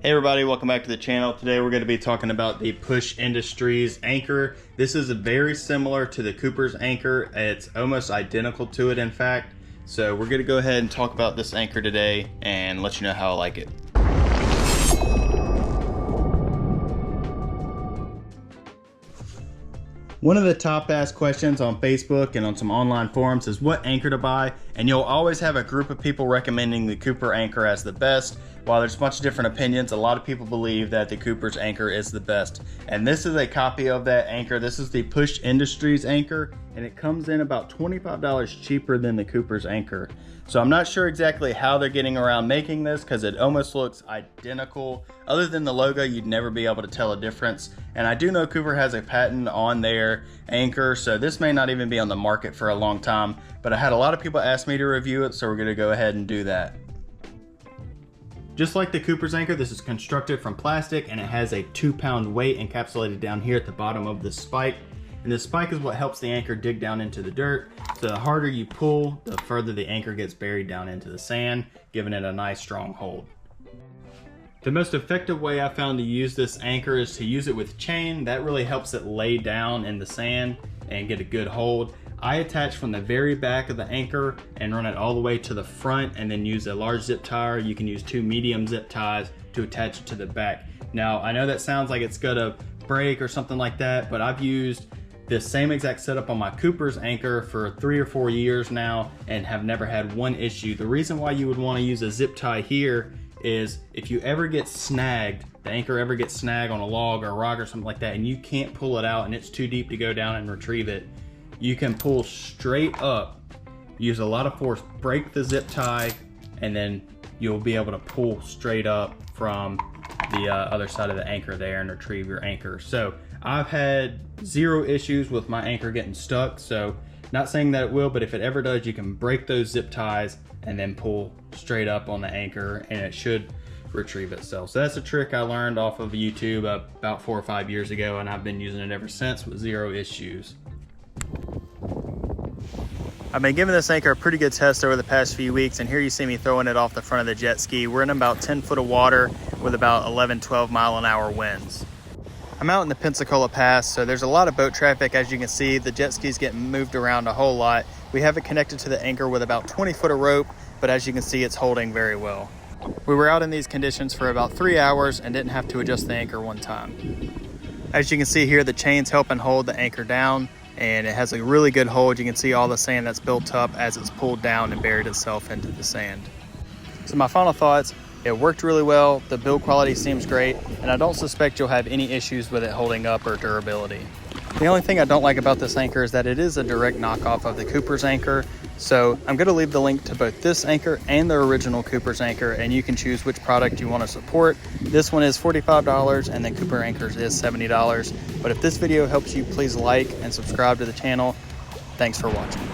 Hey everybody, welcome back to the channel. Today we're going to be talking about the Push Industries anchor. This is very similar to the Cooper's anchor. It's almost identical to it, in fact. So we're going to go ahead and talk about this anchor today and let you know how I like it. One of the top asked questions on Facebook and on some online forums is what anchor to buy, and you'll always have a group of people recommending the Cooper anchor as the best. While there's a bunch of different opinions, a lot of people believe that the Cooper's anchor is the best. And this is a copy of that anchor. This is the Push Industries anchor, and it comes in about $25 cheaper than the Cooper's anchor. So I'm not sure exactly how they're getting around making this because it almost looks identical. Other than the logo, you'd never be able to tell a difference. And I do know Cooper has a patent on their anchor, so this may not even be on the market for a long time, but I had a lot of people ask me to review it, so we're gonna go ahead and do that. Just like the Cooper's anchor, this is constructed from plastic and it has a 2-pound weight encapsulated down here at the bottom of the spike. And the spike is what helps the anchor dig down into the dirt. So the harder you pull, the further the anchor gets buried down into the sand, giving it a nice strong hold. The most effective way I found to use this anchor is to use it with chain. That really helps it lay down in the sand and get a good hold. I attach from the very back of the anchor and run it all the way to the front and then use a large zip tie. You can use 2 medium zip ties to attach it to the back. Now, I know that sounds like it's gonna break or something like that, but I've used this same exact setup on my Cooper's anchor for 3 or 4 years now and have never had one issue. The reason why you would want to use a zip tie here is if you ever get snagged, the anchor ever gets snagged on a log or a rock or something like that, and you can't pull it out and it's too deep to go down and retrieve it, you can pull straight up, use a lot of force, break the zip tie, and then you'll be able to pull straight up from the other side of the anchor there and retrieve your anchor. So I've had 0 issues with my anchor getting stuck. So not saying that it will, but if it ever does, you can break those zip ties and then pull straight up on the anchor and it should retrieve itself. So that's a trick I learned off of YouTube about 4 or 5 years ago, and I've been using it ever since with 0 issues. I've been giving this anchor a pretty good test over the past few weeks, and here you see me throwing it off the front of the jet ski. We're in about 10 foot of water with about 11, 12 mile-an-hour winds. I'm out in the Pensacola Pass, so there's a lot of boat traffic. As you can see, the jet ski's getting moved around a whole lot. We have it connected to the anchor with about 20 foot of rope, but as you can see, it's holding very well. We were out in these conditions for about 3 hours and didn't have to adjust the anchor one time. As you can see here, the chain's helping hold the anchor down, and it has a really good hold. You can see all the sand that's built up as it's pulled down and buried itself into the sand. So my final thoughts, it worked really well, the build quality seems great, and I don't suspect you'll have any issues with it holding up or durability. The only thing I don't like about this anchor is that it is a direct knockoff of the Cooper's anchor. So I'm going to leave the link to both this anchor and the original Cooper's anchor, and you can choose which product you want to support. This one is $45 and the Cooper anchors is $70. But if this video helps you, please like and subscribe to the channel. Thanks for watching.